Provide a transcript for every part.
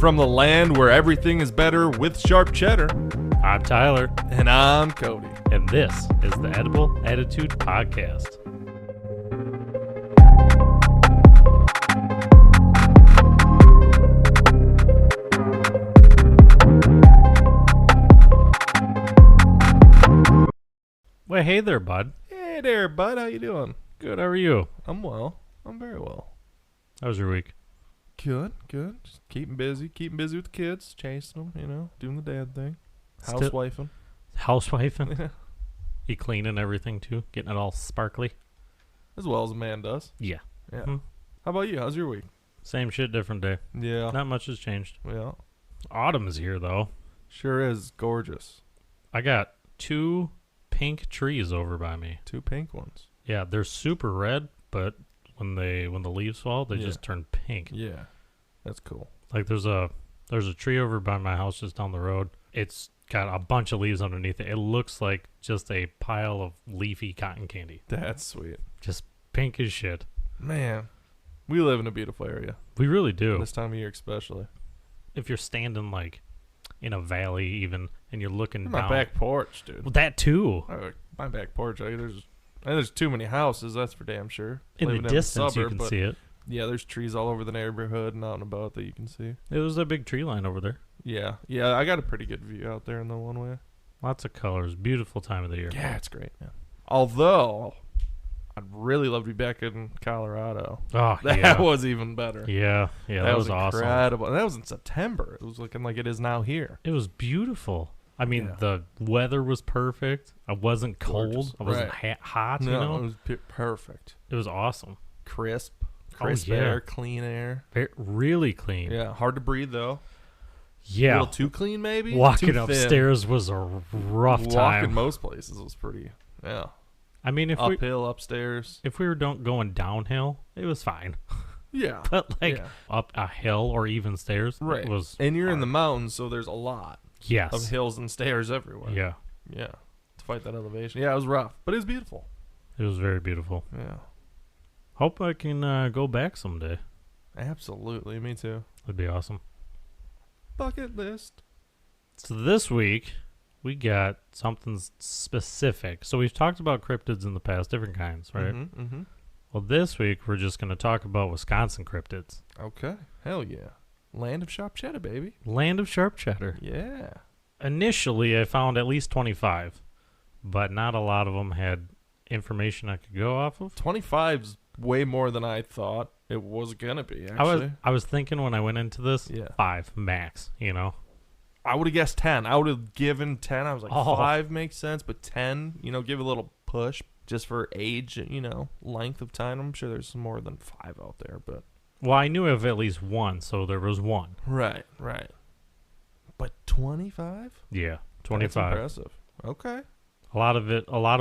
From the land where everything is better with sharp cheddar. I'm Tyler. And I'm Cody. And this is the Edible Attitude Podcast. Well, hey there, bud. Hey there, bud. How you doing? Good, how are you? I'm well. I'm very well. How was your week? Good. Just keeping busy with the kids, chasing them, doing the dad thing. Still- Housewifing. Housewifing? You cleaning everything, too? Getting it all sparkly? As well as a man does. Yeah. Yeah. Mhm. How about you? How's your week? Same shit, different day. Yeah. Not much has changed. Yeah. Autumn is here, though. Sure is gorgeous. I got 2 pink trees over by me. 2 pink ones. Yeah, they're super red, but when the leaves fall, they just turn pink. Yeah. That's cool. Like there's a tree over by my house just down the road. It's got a bunch of leaves underneath it. It looks like just a pile of leafy cotton candy. That's sweet. Just pink as shit. Man, we live in a beautiful area. We really do. This time of year especially. If you're standing like in a valley even and you're looking My down. back porch, dude. Well, that too. My back porch. There's too many houses, that's for damn sure. In the Living distance suburb, you can but see it. Yeah, there's trees all over the neighborhood and out and about that you can see. It was a big tree line over there. Yeah, I got a pretty good view out there in the one way. Lots of colors. Beautiful time of the year. Yeah, it's great, man. Although, I'd really love to be back in Colorado. Oh, That yeah. was even better. Yeah, that was awesome. Incredible. And that was in September. It was looking like it is now here. It was beautiful. I mean, Yeah. the weather was perfect. I wasn't cold. Gorgeous. I wasn't hot, No, you know? it was perfect. It was awesome. Crisp Oh, yeah. air, clean air. Really clean. Yeah, hard to breathe though. Yeah. A little too clean maybe. Walking Too thin. upstairs was a rough Walking time. most places was pretty. Yeah. I mean, if Uphill, upstairs. we were going downhill, it was fine. Yeah. But like Yeah. up a hill or even stairs, Right. it was And you're in the hard. mountains, so there's a lot Yes. of hills and stairs everywhere. Yeah. Yeah. To fight that elevation. Yeah, it was rough, but it was beautiful. It was very beautiful. Yeah. Hope I can go back someday. Absolutely. Me too. That'd be awesome. Bucket list. So this week, we got something specific. So we've talked about cryptids in the past, different kinds, right? Mm-hmm. Well, this week, we're just going to talk about Wisconsin cryptids. Okay. Hell yeah. Land of sharp cheddar, baby. Land of sharp cheddar. Yeah. Initially, I found at least 25, but not a lot of them had information I could go off of. 25's way more than I thought it was going to be, actually. I was thinking when I went into this, Yeah. 5 max, I would have guessed 10. I would have given 10. I was like, Oh. 5 makes sense, but 10, give a little push just for age, length of time. I'm sure there's more than 5 out there, but. Well, I knew of at least 1, so there was 1. Right. But 25? Yeah, That's 25. impressive. Okay. A lot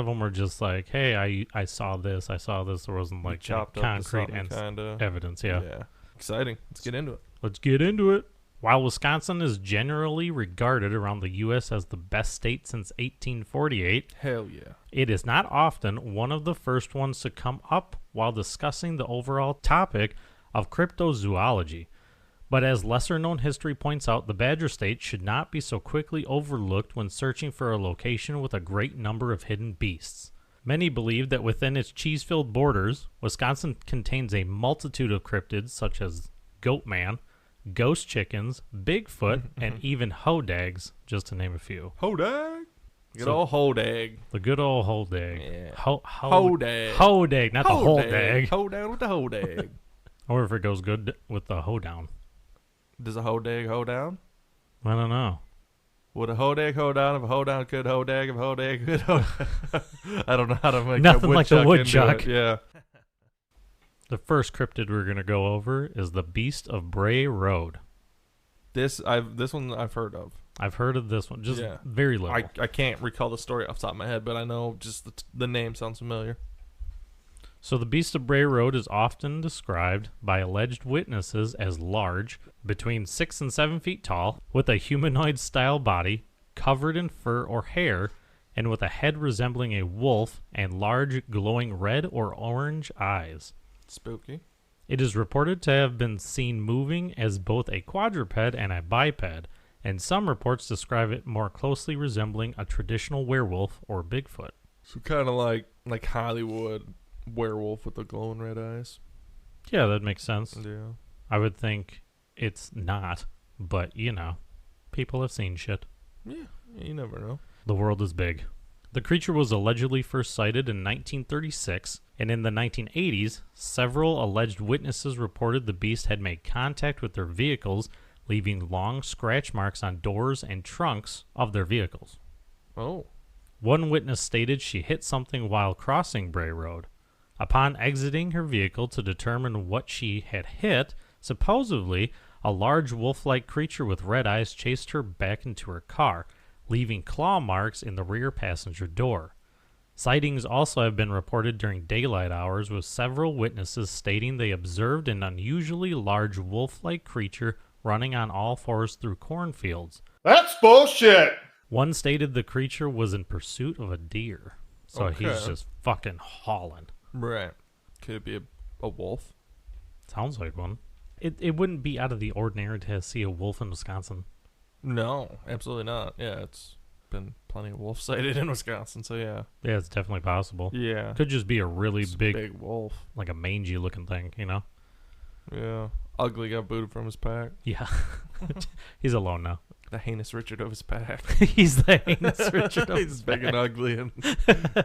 of them were just like, hey, I saw this. There wasn't like Chopped up concrete to and kinda. evidence. Yeah. Exciting. Let's get into it. Let's get into it. While Wisconsin is generally regarded around the U.S. as the best state since 1848, Hell yeah. it is not often one of the first ones to come up while discussing the overall topic of cryptozoology. But as lesser-known history points out, the Badger State should not be so quickly overlooked when searching for a location with a great number of hidden beasts. Many believe that within its cheese-filled borders, Wisconsin contains a multitude of cryptids such as Goatman, ghost chickens, Bigfoot, and even Hodags, just to name a few. Hodag. Good So- old Hodag. The good old Hodag. Yeah. Hodag. Hodag. Hodag, not the Hodag. Hodag with the Hodag. Or if it goes good with the Hodown. Does a Hodag hold down? I don't know. Would a Hodag hold down if a Hodown could Hodag if a Hodag could Hodag? I don't know how to make Nothing that like the woodchuck into woodchuck. it. Yeah. The first cryptid we're going to go over is the Beast of Bray Road. This one I've heard of. I've heard of this one, just Yeah. very little. I can't recall the story off the top of my head, but I know just the name sounds familiar. So the Beast of Bray Road is often described by alleged witnesses as large, between 6 and 7 feet tall, with a humanoid-style body, covered in fur or hair, and with a head resembling a wolf and large glowing red or orange eyes. Spooky. It is reported to have been seen moving as both a quadruped and a biped, and some reports describe it more closely resembling a traditional werewolf or Bigfoot. So kind of like Hollywood werewolf with the glowing red eyes. Yeah, that makes sense. Yeah. I would think it's not, but people have seen shit. Yeah, you never know. The world is big. The creature was allegedly first sighted in 1936, and in the 1980s, several alleged witnesses reported the beast had made contact with their vehicles, leaving long scratch marks on doors and trunks of their vehicles. Oh. One witness stated she hit something while crossing Bray Road. Upon exiting her vehicle to determine what she had hit, supposedly, a large wolf-like creature with red eyes chased her back into her car, leaving claw marks in the rear passenger door. Sightings also have been reported during daylight hours, with several witnesses stating they observed an unusually large wolf-like creature running on all fours through cornfields. That's bullshit! One stated the creature was in pursuit of a deer, so Okay. he's just fucking hauling. Right. Could it be a wolf? Sounds like one. It wouldn't be out of the ordinary to see a wolf in Wisconsin. No, absolutely not. Yeah, it's been plenty of wolves sighted in Wisconsin, so yeah. Yeah, it's definitely possible. Yeah. Could just be a really It's a big, wolf. like a mangy looking thing, Yeah. Ugly got booted from his pack. Yeah. He's alone now. The heinous Richard of his pack. He's the heinous Richard of He's his big and pack. ugly and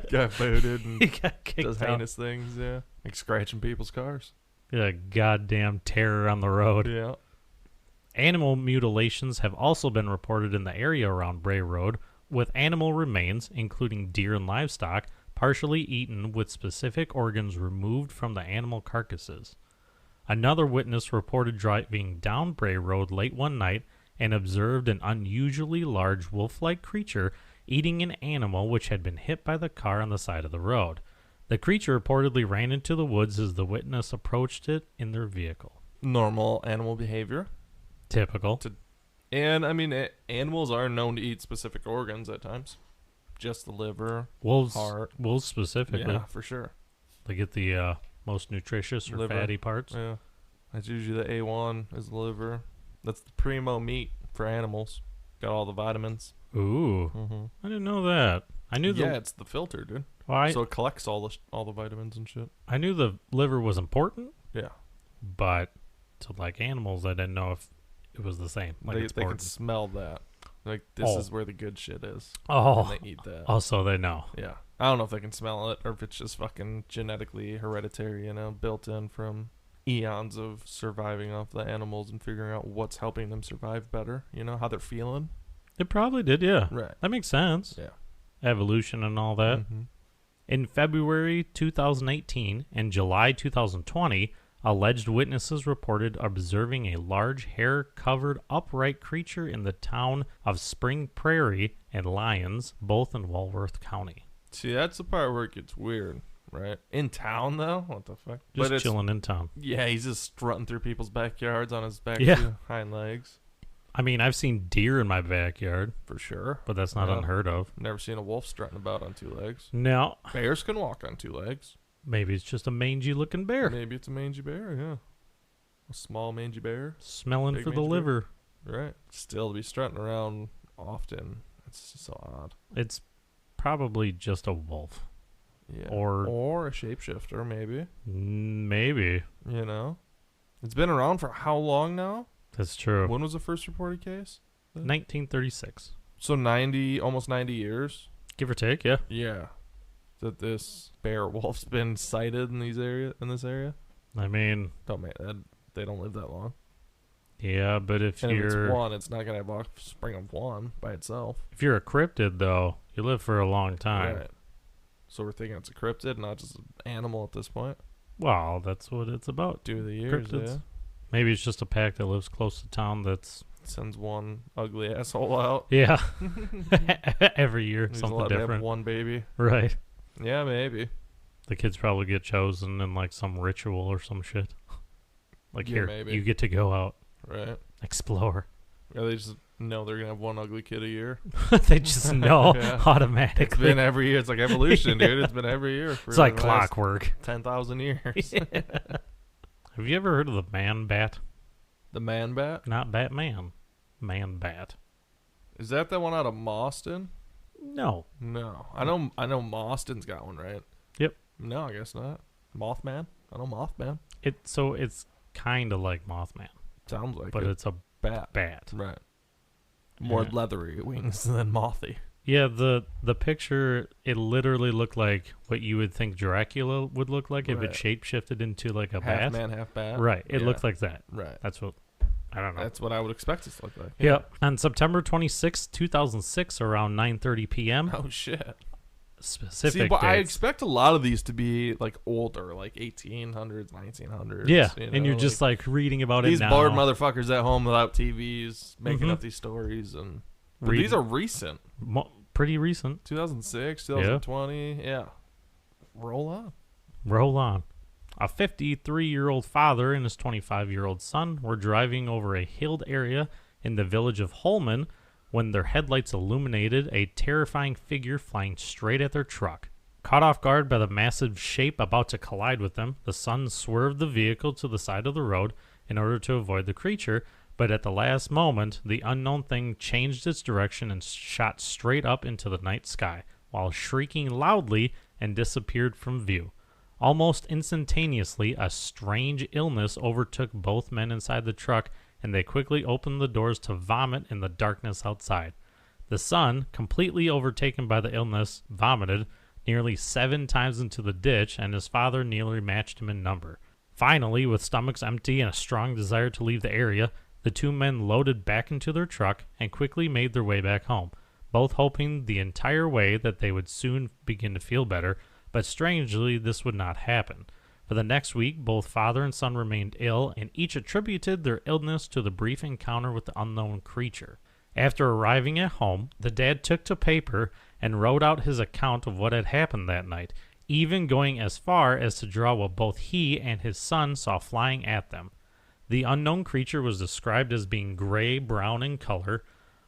got booted and He got kicked does out. heinous things, yeah. Like scratching people's cars. Yeah, goddamn terror on the road. Yeah. Animal mutilations have also been reported in the area around Bray Road, with animal remains, including deer and livestock, partially eaten with specific organs removed from the animal carcasses. Another witness reported driving down Bray Road late one night and observed an unusually large wolf-like creature eating an animal which had been hit by the car on the side of the road. The creature reportedly ran into the woods as the witness approached it in their vehicle. Normal animal behavior. Typical. And, I mean, animals are known to eat specific organs at times. Just the liver, Wolves heart. specifically. Yeah, for sure. They get the most nutritious or Liver. fatty parts. Yeah. That's usually the A1 is the liver. That's the primo meat for animals. Got all the vitamins. Ooh, Mm-hmm. I didn't know that. I knew Yeah, it's the filter, dude. So it collects all the vitamins and shit. I knew the liver was important, Yeah. but to like animals, I didn't know if it was the same. Like they it's can important. smell that. Like, this is where the good shit is. Oh, And they eat that. also they know. Yeah. I don't know if they can smell it or if it's just fucking genetically hereditary, built in from eons of surviving off the animals and figuring out what's helping them survive better, how they're feeling. It probably did, yeah. Right. That makes sense. Yeah. Evolution and all that. Mm-hmm. In February 2018 and July 2020, alleged witnesses reported observing a large hair-covered upright creature in the town of Spring Prairie and Lyons, both in Walworth County. See, that's the part where it gets weird, right? In town, though? What the fuck? Just chilling in town. Yeah, he's just strutting through people's backyards on his back two hind legs. I mean, I've seen deer in my backyard, For sure. but that's not Yeah. unheard of. Never seen a wolf strutting about on two legs. No, Bears can walk on two legs. maybe it's just a mangy-looking bear Maybe it's a mangy bear, yeah. A small mangy bear. smelling Big for the mangy bear. liver. Right. Still to be strutting around often. It's just so odd. It's probably just a wolf. Yeah. Or a shapeshifter, maybe. Maybe. It's been around for how long now? That's true. When was the first reported case? 1936. So almost 90 years. Give or take, yeah. Yeah. That this bear wolf's been sighted in this area. I mean, They don't live that long. yeah, but if And if you're it's one, it's not gonna have offspring of one by itself. if you're a cryptid though, you live for a long time. Right. So we're thinking it's a cryptid, not just an animal at this point. Well, that's what it's about. Due to the years, Cryptids. yeah. Maybe it's just a pack that lives close to town that's Sends one ugly asshole out. yeah. Every year He's something allowed to have different. one baby. Right. Yeah, maybe. The kids probably get chosen in like some ritual or some shit. Like Yeah, here, maybe. you get to go out, Right. explore. Yeah, they just know they're gonna have one ugly kid a year. They just know Yeah. It's automatically. been every year. It's like evolution, dude. It's been every year for It's like the last clockwork. 10,000 years. I Have you ever heard of the man bat? The man bat? Not Batman. Man bat. Is that the one out of Boston? No. No. I know Boston's got one, right? Yep. No, I guess not. Mothman? I know Mothman. It's kind of like Mothman, Sounds like but it. it's a Bat. bat. Right. More Yeah. leathery wings than mothy. Yeah, the picture, it literally looked like what you would think Dracula would look like if it Right. shape-shifted into like a Half bat. man, half bat. Right. It Yeah. looked like that. Right. That's what, I don't know. That's what I would expect it to look like. Yeah. On September 26, 2006, around 9:30 p.m., Oh, shit. specific See, but I dates. expect a lot of these to be like older, like 1800s, 1900s. Yeah, you and know, you're just like reading about these it now. bored motherfuckers at home without TVs making Mhm. up these stories, and but Reading- these are recent. Pretty recent. 2006, 2020. Yeah. Roll on. Roll on. A 53-year-old father and his 25-year-old son were driving over a hilled area in the village of Holman when their headlights illuminated a terrifying figure flying straight at their truck. Caught off guard by the massive shape about to collide with them, the son swerved the vehicle to the side of the road in order to avoid the creature, but at the last moment, the unknown thing changed its direction and shot straight up into the night sky, while shrieking loudly and disappeared from view. Almost instantaneously, a strange illness overtook both men inside the truck, and they quickly opened the doors to vomit in the darkness outside. The son, completely overtaken by the illness, vomited nearly 7 times into the ditch, and his father nearly matched him in number. Finally, with stomachs empty and a strong desire to leave the area, the two men loaded back into their truck and quickly made their way back home, both hoping the entire way that they would soon begin to feel better, but strangely this would not happen. For the next week, both father and son remained ill, and each attributed their illness to the brief encounter with the unknown creature. After arriving at home, the dad took to paper and wrote out his account of what had happened that night, even going as far as to draw what both he and his son saw flying at them. The unknown creature was described as being gray-brown in color,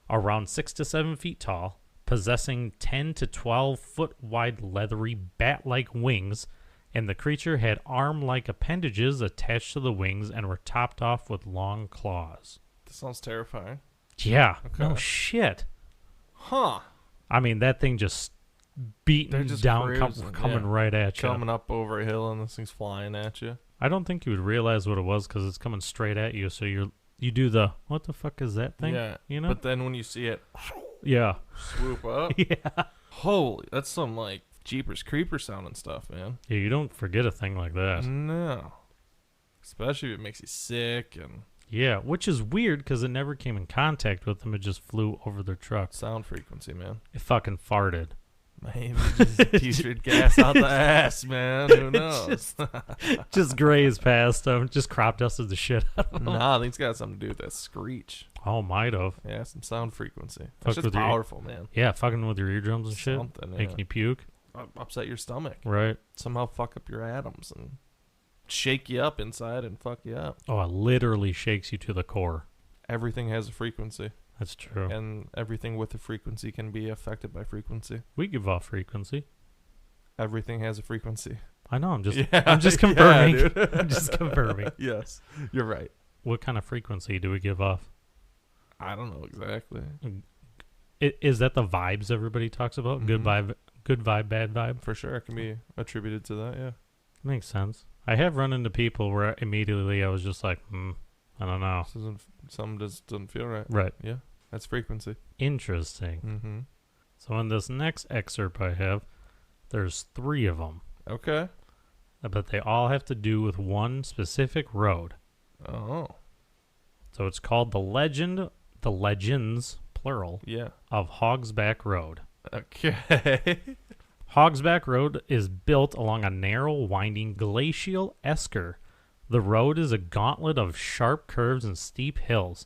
around 6 to 7 feet tall, possessing 10 to 12 foot wide leathery bat-like wings, and the creature had arm-like appendages attached to the wings and were topped off with long claws. This sounds terrifying. Yeah, Okay. no shit. Huh. I mean, that thing just They're beating just down, cruising, coming yeah. right at you. Coming up over a hill and this thing's flying at you. I don't think you would realize what it was because it's coming straight at you. So you do the what the fuck is that thing? Yeah. You know. But then when you see it Yeah. swoop up, Yeah. holy, that's some like Jeepers Creepers sounding stuff, man. Yeah. You don't forget a thing like that. No. Especially if it makes you sick and Yeah, which is weird because it never came in contact with them. It just flew over their truck. sound frequency, man. It fucking farted. Maybe just putrid gas out the ass, man. Who knows? Just grazed past them. Just crop dusted the shit out of them. Nah, I think it's got something to do with that screech. Oh, might have. Yeah, some sound frequency. Fuck That's just with your- powerful, man. Yeah, fucking with your eardrums and shit. Something, yeah. Making you puke. Upset your stomach. Right. Somehow fuck up your atoms and shake you up inside and fuck you up. Oh, it literally shakes you to the core. Everything has a frequency, That's true. and everything with a frequency can be affected by frequency. We give off frequency. Everything has a frequency. I know. I'm just Yeah, I'm just yeah, confirming. dude. I'm just confirming. Yes, you're right. What kind of frequency do we give off? I don't know exactly. Is that the vibes everybody talks about? Good Mhm. vibe, bad vibe? For sure, it can be attributed to that. Yeah. Makes sense. I have run into people where immediately I was just like, I don't know. Something just doesn't feel right. Right. Yeah, that's frequency. Interesting. Mm-hmm. So in this next excerpt I have, there's 3 of them, Okay. but they all have to do with one specific road. Oh. So it's called the legends, plural, Yeah. of Hogsback Road. Okay. Hogsback Road is built along a narrow, winding glacial esker. The road is a gauntlet of sharp curves and steep hills.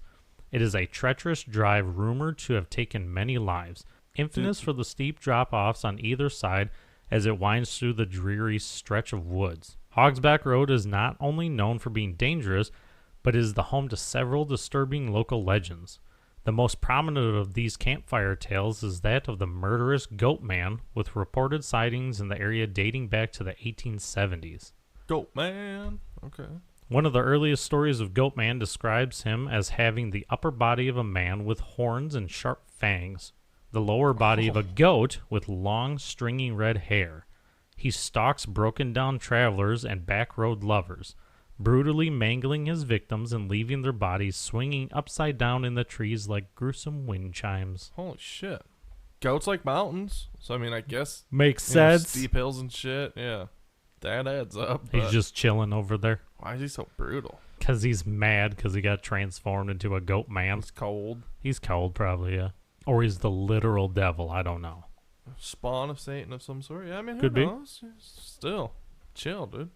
It is a treacherous drive rumored to have taken many lives, infamous for the steep drop-offs on either side as it winds through the dreary stretch of woods. Hogsback Road is not only known for being dangerous, but is the home to several disturbing local legends. The most prominent of these campfire tales is that of the murderous Goat Man, with reported sightings in the area dating back to the 1870s. Goat man. Okay. One of the earliest stories of Goatman describes him as having the upper body of a man with horns and sharp fangs, the lower body of a goat with long, stringy red hair. He stalks broken-down travelers and back-road lovers, brutally mangling his victims and leaving their bodies swinging upside down in the trees like gruesome wind chimes. Holy shit. Goats like mountains. So, I mean, I guess... Makes know, sense. steep hills and shit. Yeah. That adds up. He's just chilling over there. Why is he so brutal? Because he's mad because he got transformed into a goat man. He's cold. He's cold, probably, yeah. Or he's the literal devil. I don't know. Spawn of Satan of some sort. Yeah, I mean, who Could be. knows? Still. Chill, dude.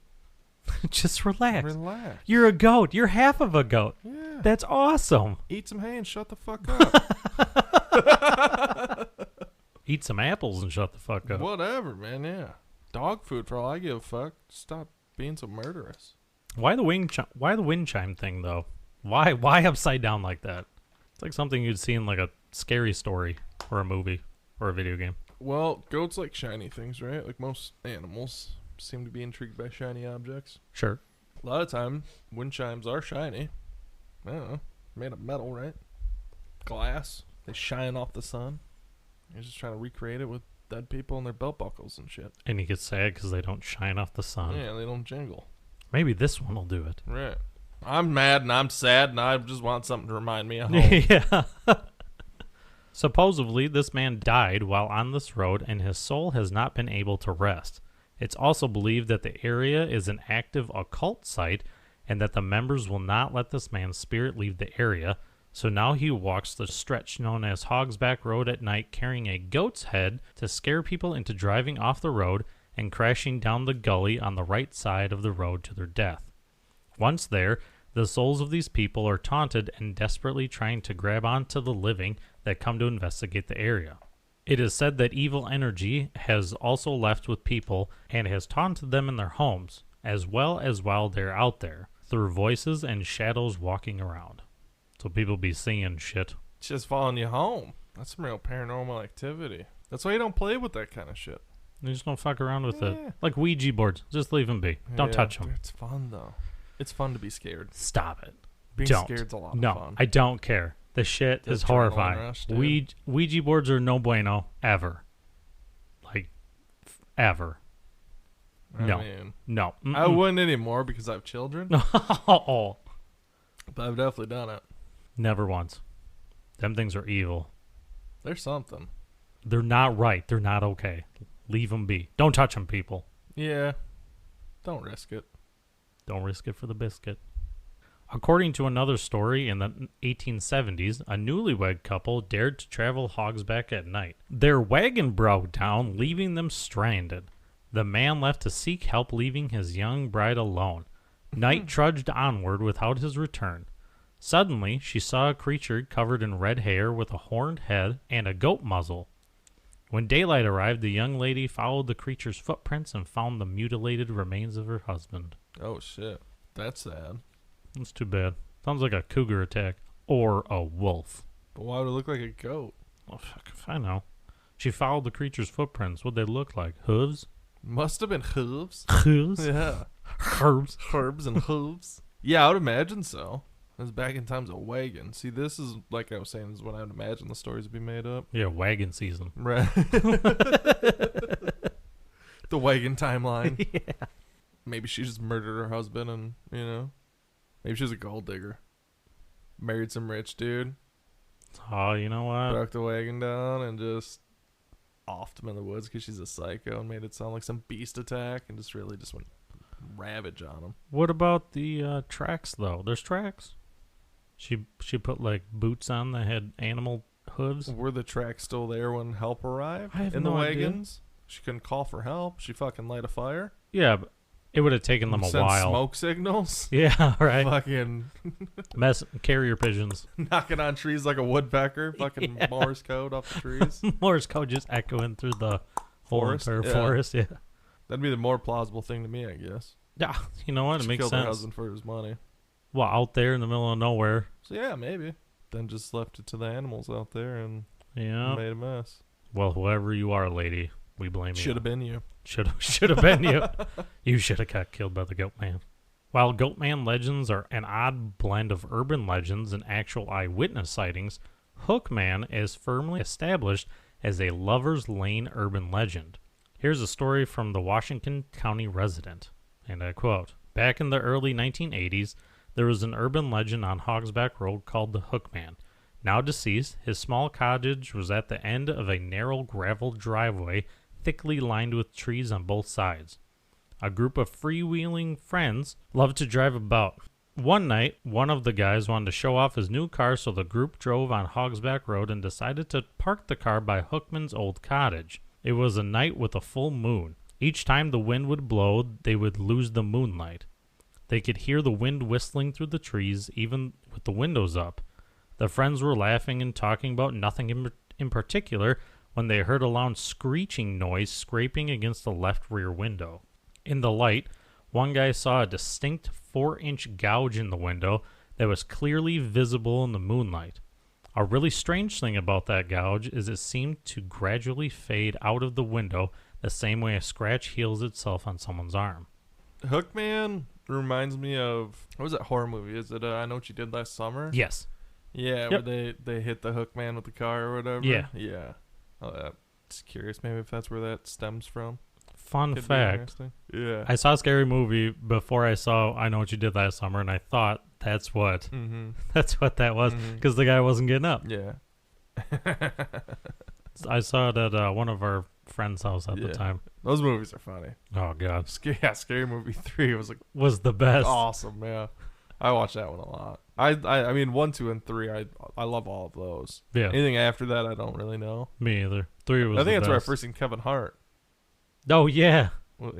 Just relax. Relax. You're a goat. You're half of a goat. Yeah. That's awesome. Eat some hay and shut the fuck up. Eat some apples and shut the fuck up. Whatever, man, yeah. Dog food for all I give a fuck. Stop being so murderous. Why the wind chime thing though? Why upside down like that? It's like something you'd see in like a scary story or a movie or a video game. Well, goats like shiny things, right? Like most animals seem to be intrigued by shiny objects. Sure. A lot of time, wind chimes are shiny. I don't know. Made of metal, right? Glass. They shine off the sun. You're just trying to recreate it with dead people and their belt buckles and shit. And you get sad because they don't shine off the sun. Yeah, they don't jingle. Maybe this one will do it. Right. I'm mad and I'm sad and I just want something to remind me of home. Yeah. Supposedly, this man died while on this road and his soul has not been able to rest. It's also believed that the area is an active occult site and that the members will not let this man's spirit leave the area, so now he walks the stretch known as Hogsback Road at night carrying a goat's head to scare people into driving off the road and crashing down the gully on the right side of the road to their death. Once there, the souls of these people are taunted and desperately trying to grab onto the living that come to investigate the area. It is said that evil energy has also left with people and has taunted them in their homes, as well as while they're out there, through voices and shadows walking around. So people be seeing shit. It's just following you home. That's some real paranormal activity. That's why you don't play with that kind of shit. You just don't fuck around with it. Like Ouija boards. Just leave them be. Don't touch them. It's fun, though. It's fun to be scared. Stop it. Being Don't. scared's a lot of No, fun. I don't care. The shit is Adrenaline horrifying. rush, dude. Ouija boards are no bueno, ever. Like, ever. No. I mean, No. I wouldn't anymore because I have children, Oh. but I've definitely done it. Never once. Them things are evil. There's something. They're not right. They're not okay. Leave them be. Don't touch them, people. Yeah. Don't risk it. Don't risk it for the biscuit. According to another story, in the 1870s, a newlywed couple dared to travel Hogsback at night. Their wagon broke down, leaving them stranded. The man left to seek help, leaving his young bride alone. Night trudged onward without his return. Suddenly, she saw a creature covered in red hair with a horned head and a goat muzzle. When daylight arrived, the young lady followed the creature's footprints and found the mutilated remains of her husband. Oh, shit. That's sad. That's too bad. Sounds like a cougar attack. Or a wolf. But why would it look like a goat? Well, fuck if I know. She followed the creature's footprints. What'd they look like? Hooves? Must have been hooves. Hooves? Yeah. Herbs. Herbs and hooves. Yeah, I would imagine so. It was back in times of wagon. See, this is, like I was saying, is when I would imagine the stories would be made up. Yeah, wagon season. Right. The wagon timeline. Yeah. Maybe she just murdered her husband and, you know, maybe she was a gold digger. Married some rich dude. Oh, you know what? Broke the wagon down and just offed him in the woods because she's a psycho and made it sound like some beast attack and just really just went ravage on him. What about the tracks, though? There's tracks. She put, like, boots on that had animal hooves. Were the tracks still there when help arrived I have in the no idea. wagons? She couldn't call for help. She fucking light a fire. Yeah, but it would have taken them a Send while. smoke signals. Yeah, right. Fucking Carrier pigeons. knocking on trees like a woodpecker. Fucking Yeah. Morse code off the trees. Morse code just echoing through the Forest, whole entire yeah. forest. Yeah. That'd be the more plausible thing to me, I guess. Yeah, you know what? It She makes killed her sense. husband for his money. Well, out there in the middle of nowhere. So yeah, maybe. Then just left it to the animals out there and Yeah. made a mess. Well, whoever you are, lady, we blame you. Should have been you. Should have been you. You should have got killed by the goat man. While Goatman legends are an odd blend of urban legends and actual eyewitness sightings, Hookman is firmly established as a Lover's Lane urban legend. Here's a story from the Washington County Resident, and I quote, "Back in the early 1980s, there was an urban legend on Hogsback Road called the Hookman. Now deceased, his small cottage was at the end of a narrow gravel driveway thickly lined with trees on both sides. A group of freewheeling friends loved to drive about. One night, one of the guys wanted to show off his new car, so the group drove on Hogsback Road and decided to park the car by Hookman's old cottage. It was a night with a full moon. Each time the wind would blow, they would lose the moonlight. They could hear the wind whistling through the trees, even with the windows up. The friends were laughing and talking about nothing in particular when they heard a loud screeching noise scraping against the left rear window. In the light, one guy saw a distinct 4-inch gouge in the window that was clearly visible in the moonlight. A really strange thing about that gouge is it seemed to gradually fade out of the window the same way a scratch heals itself on someone's arm." Hookman reminds me of, what was that horror movie? Is it I Know What You Did Last Summer? Yes. Yeah, Yep. where they hit the Hookman with the car or whatever. Yeah. Yeah. Just curious maybe if that's where that stems from. Fun Could be fact, interesting. Yeah. I saw a scary movie before I saw I Know What You Did Last Summer, and I thought that's what that was, because the guy wasn't getting up. Yeah. I saw it at one of our friends' house at the time. Those movies are funny. Oh, God. Scary Movie 3 was like Was the best. awesome, yeah. I watched that one a lot. I mean 1, 2, and 3. I love all of those. Yeah. Anything after that, I don't really know. Me either. 3 was I think the that's where I best. first seen Kevin Hart. Oh, yeah. Well,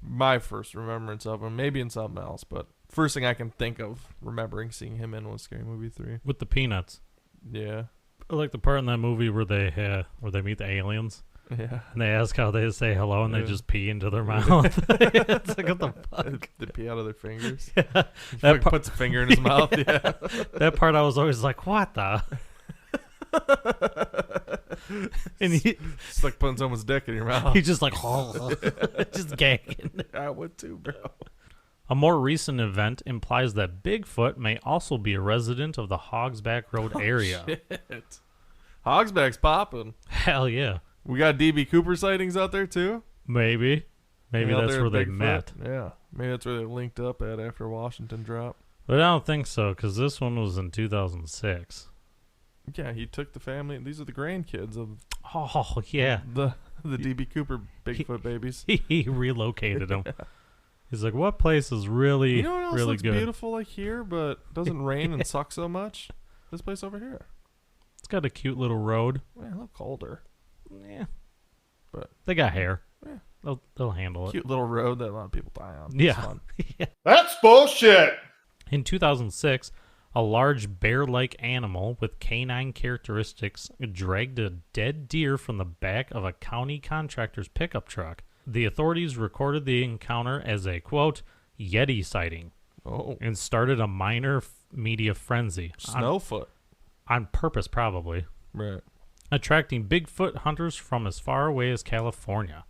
my first remembrance of him, maybe in something else, but first thing I can think of remembering seeing him in was Scary Movie 3. With the peanuts. Yeah. I like the part in that movie where they meet the aliens. Yeah. And they ask how they say hello, and they just pee into their mouth. It's like, what the fuck? They pee out of their fingers. Yeah. That puts a finger in his mouth. Yeah. That part I was always like, what the? And It's like putting someone's dick in your mouth. he's just like, just gagging. I would too, bro. A more recent event implies that Bigfoot may also be a resident of the Hogsback Road area. Shit. Hogsback's popping. Hell yeah. We got DB Cooper sightings out there too. Maybe Out that's there where at they Bigfoot. met. Yeah. Maybe that's where they linked up at after Washington dropped. But I don't think so, because this one was in 2006. Yeah, he took the family. These are the grandkids of Oh, yeah. the DB Cooper Bigfoot babies. He relocated them. He's like, what place is really, You know what else really looks good? beautiful like here, but doesn't rain and suck so much? This place over here. It's got a cute little road. Yeah, a little colder. Yeah. But they got hair. Yeah. They'll handle it. Cute little road that a lot of people die on. It's Yeah. fun. Yeah. That's bullshit. In 2006, a large bear-like animal with canine characteristics dragged a dead deer from the back of a county contractor's pickup truck. The authorities recorded the encounter as a, quote, Yeti sighting, and started a minor media frenzy. Snowfoot. On purpose, probably. Right. Attracting Bigfoot hunters from as far away as California.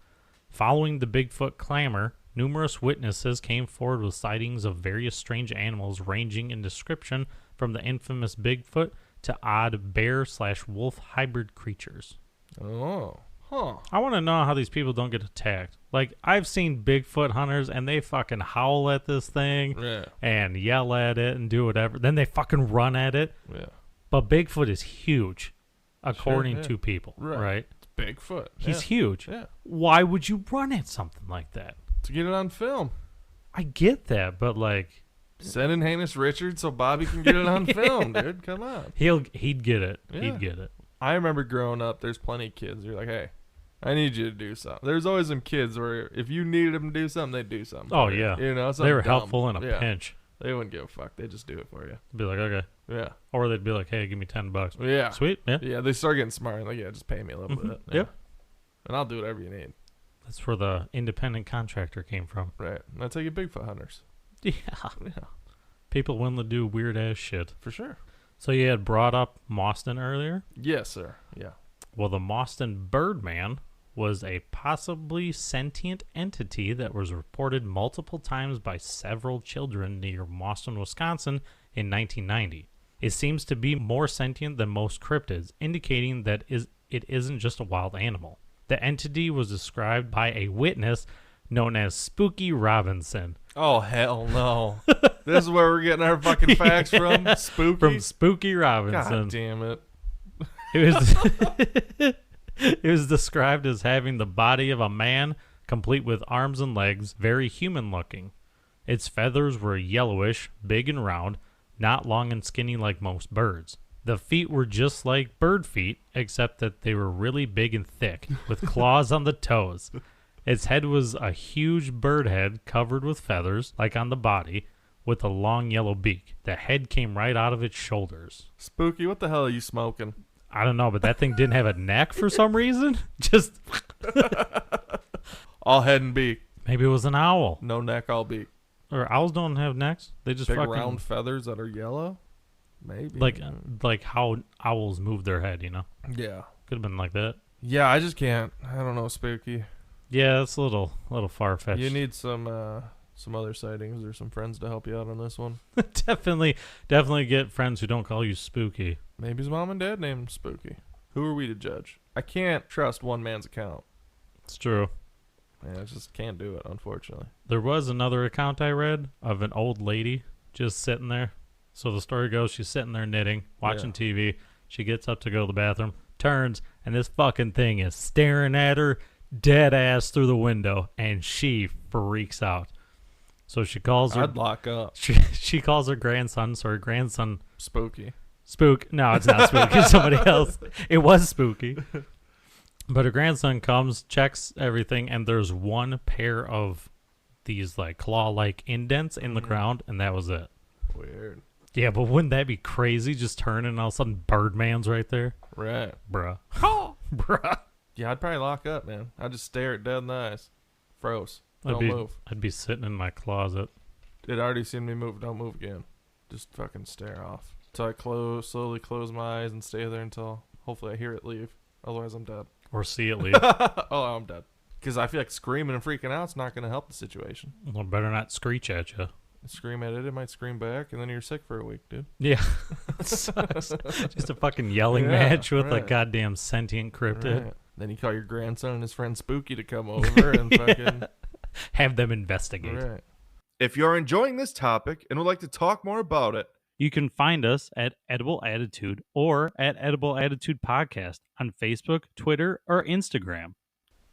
Following the Bigfoot clamor, numerous witnesses came forward with sightings of various strange animals ranging in description from the infamous Bigfoot to odd bear/wolf hybrid creatures. Oh. Huh. I want to know how these people don't get attacked. Like, I've seen Bigfoot hunters, and they fucking howl at this thing and yell at it and do whatever. Then they fucking run at it. Yeah. But Bigfoot is huge, according yeah. to people, right? It's Bigfoot. He's huge. Yeah. Why would you run at something like that? To get it on film. I get that, but like, Send in Heinous Richard so Bobby can get it on film, dude. Come on. he'd get it. Yeah. He'd get it. I remember growing up, there's plenty of kids who are like, hey, I need you to do something. There's always some kids where if you needed them to do something, they'd do something. Oh, for you. yeah. You know, They were something dumb. helpful in a Yeah. pinch. They wouldn't give a fuck. They'd just do it for you. Be like, okay. Yeah. Or they'd be like, hey, give me $10. Yeah. Sweet. Yeah. Yeah, they start getting smart. Like, yeah, just pay me a little bit. Yeah. Yep. And I'll do whatever you need. That's where the independent contractor came from. Right. And that's how you get Bigfoot hunters. Yeah. Yeah. People willing to do weird ass shit. For sure. So you had brought up Mawston earlier? Yes, sir. Yeah. Well, the Mawston Birdman was a possibly sentient entity that was reported multiple times by several children near Boston, Wisconsin in 1990. It seems to be more sentient than most cryptids, indicating that it isn't just a wild animal. The entity was described by a witness known as Spooky Robinson. Oh, hell no. This is where we're getting our fucking facts from? Spooky? From Spooky Robinson. God damn it. It was it was described as having the body of a man, complete with arms and legs, very human looking. Its feathers were yellowish, big and round, not long and skinny like most birds. The feet were just like bird feet, except that they were really big and thick, with claws on the toes. Its head was a huge bird head covered with feathers, like on the body, with a long yellow beak. The head came right out of its shoulders. Spooky, what the hell are you smoking? I don't know, but that thing didn't have a neck for some reason. Just all head and beak. maybe it was an owl. No neck, all beak. Or owls don't have necks. They just Big fucking round feathers that are yellow? Maybe. like how owls move their head, you know? Yeah. Could have been like that. Yeah, I just can't. I don't know, Spooky. Yeah, it's a little far fetched. You need some other sightings or some friends to help you out on this one. definitely get friends who don't call you Spooky. Maybe his mom and dad named him Spooky. Who are we to judge? I can't trust one man's account. It's true. Yeah, I just can't do it, unfortunately. There was another account I read of an old lady just sitting there. So the story goes, she's sitting there knitting, watching TV. She gets up to go to the bathroom, turns, and this fucking thing is staring at her dead ass through the window, and she freaks out. So she calls her. I'd lock up. She calls her grandson. So her grandson. Spooky. Spook. No, it's not Spooky. It's somebody else. It was Spooky. But her grandson comes, checks everything, and there's one pair of these like claw-like indents in the ground, and that was it. Weird. Yeah, but wouldn't that be crazy? Just turning and all of a sudden Birdman's right there? Right. Bruh. Bruh. Yeah, I'd probably lock up, man. I'd just stare it dead in the eyes. Froze. Don't move. I'd be sitting in my closet. It already seen me move. Don't move again. Just fucking stare off. So I slowly close my eyes and stay there until hopefully I hear it leave. Otherwise, I'm dead. Or see it leave. Oh, I'm dead. Because I feel like screaming and freaking out is not going to help the situation. Well, better not screech at you. Scream at it might scream back, and then you're sick for a week, dude. Yeah. It sucks. Just a fucking yelling match with a goddamn sentient cryptid. Right. Then you call your grandson and his friend Spooky to come over and fucking have them investigate. Right. If you're enjoying this topic and would like to talk more about it, you can find us at Edible Attitude or at Edible Attitude Podcast on Facebook, Twitter, or Instagram.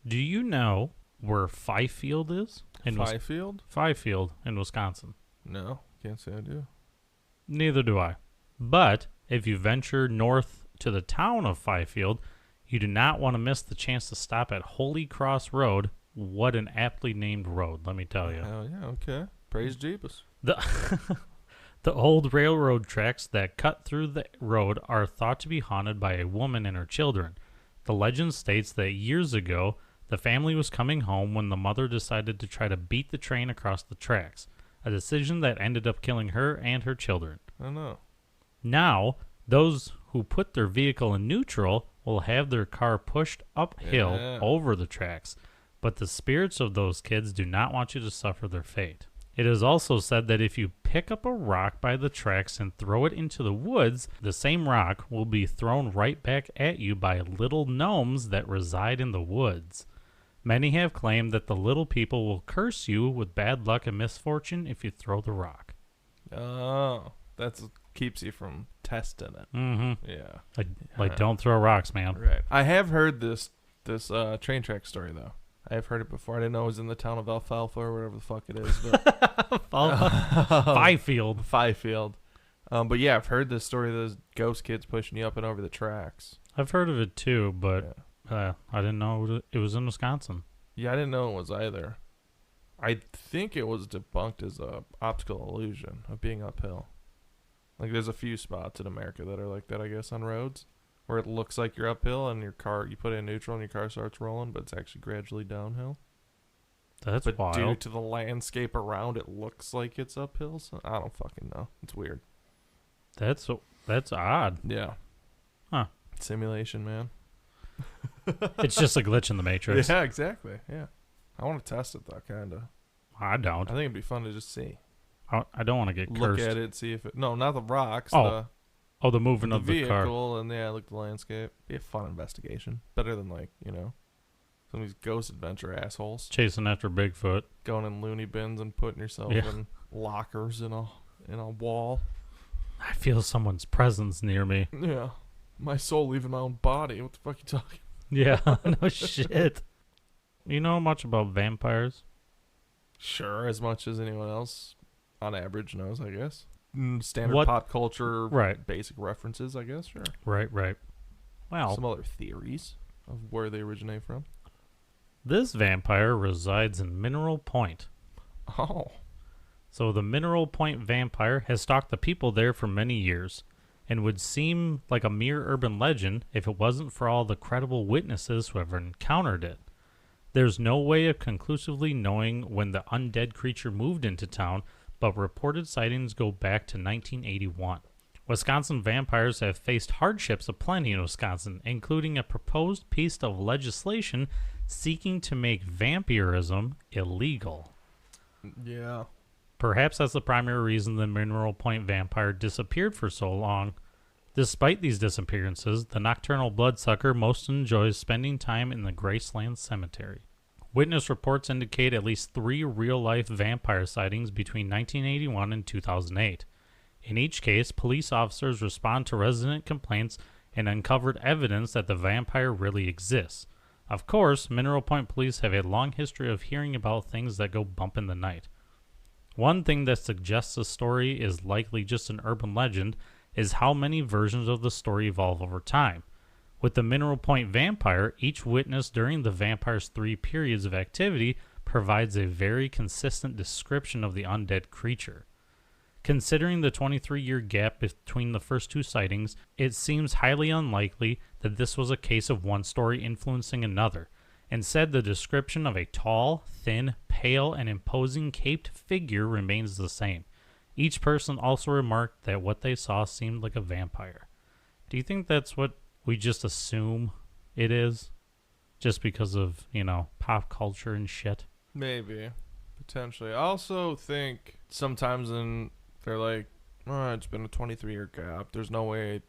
Do you know where Fifield is? Fifield? Fifield in Wisconsin. No, can't say I do. Neither do I. But if you venture north to the town of Fifield, you do not want to miss the chance to stop at Holy Cross Road. What an aptly named road, let me tell you. Hell yeah, okay. Praise Jeebus. The old railroad tracks that cut through the road are thought to be haunted by a woman and her children. The legend states that years ago, the family was coming home when the mother decided to try to beat the train across the tracks, a decision that ended up killing her and her children. I know. Now, those who put their vehicle in neutral will have their car pushed uphill over the tracks, but the spirits of those kids do not want you to suffer their fate. It is also said that if you pick up a rock by the tracks and throw it into the woods, the same rock will be thrown right back at you by little gnomes that reside in the woods. Many have claimed that the little people will curse you with bad luck and misfortune if you throw the rock. Oh, that keeps you from testing it. Mm-hmm. Yeah. Like don't throw rocks, man. Right. I have heard this train track story, though. I have heard it before. I didn't know it was in the town of Alfalfa or whatever the fuck it is. But Fifield. But yeah, I've heard this story of those ghost kids pushing you up and over the tracks. I've heard of it too, but I didn't know it was in Wisconsin. Yeah, I didn't know it was either. I think it was debunked as a optical illusion of being uphill. Like there's a few spots in America that are like that, I guess, on roads. Where it looks like you're uphill and your car, you put it in neutral and your car starts rolling, but it's actually gradually downhill. That's but wild. Due to the landscape around, it looks like it's uphill. So I don't fucking know. It's weird. That's odd. Yeah. Huh. Simulation, man. It's just a glitch in the Matrix. Yeah, exactly. Yeah. I want to test it, though, kind of. I don't. I think it'd be fun to just see. I don't want to get Look cursed. at it, see if it... No, not the rocks. Oh, the movement the of the car. vehicle, and yeah, look at the landscape. Be a fun investigation. Better than, like, you know, some of these ghost adventure assholes. Chasing after Bigfoot. Going in loony bins and putting yourself in lockers in a wall. I feel someone's presence near me. Yeah. My soul leaving my own body. What the fuck you talking? Yeah, no shit. You know much about vampires? Sure, as much as anyone else on average knows, I guess. Standard What- pop culture, Right. basic references, I guess, sure. Right. Well, Some other theories of where they originate from. this vampire resides in Mineral Point. Oh. So the Mineral Point vampire has stalked the people there for many years and would seem like a mere urban legend if it wasn't for all the credible witnesses who have encountered it. There's no way of conclusively knowing when the undead creature moved into town, but reported sightings go back to 1981. Wisconsin vampires have faced hardships aplenty in Wisconsin, including a proposed piece of legislation seeking to make vampirism illegal. Yeah. Perhaps that's the primary reason the Mineral Point vampire disappeared for so long. Despite these disappearances, the nocturnal bloodsucker most enjoys spending time in the Graceland Cemetery. Witness reports indicate at least 3 real-life vampire sightings between 1981 and 2008. In each case, police officers respond to resident complaints and uncovered evidence that the vampire really exists. Of course, Mineral Point police have a long history of hearing about things that go bump in the night. One thing that suggests the story is likely just an urban legend is how many versions of the story evolve over time. With the Mineral Point vampire, each witness during the vampire's 3 periods of activity provides a very consistent description of the undead creature. Considering the 23-year gap between the first 2 sightings, it seems highly unlikely that this was a case of one story influencing another. Instead, the description of a tall, thin, pale, and imposing caped figure remains the same. Each person also remarked that what they saw seemed like a vampire. Do you think that's what we just assume it is? Just because of, pop culture and shit? Maybe. Potentially. I also think sometimes they're like, oh, it's been a 23-year gap. There's no way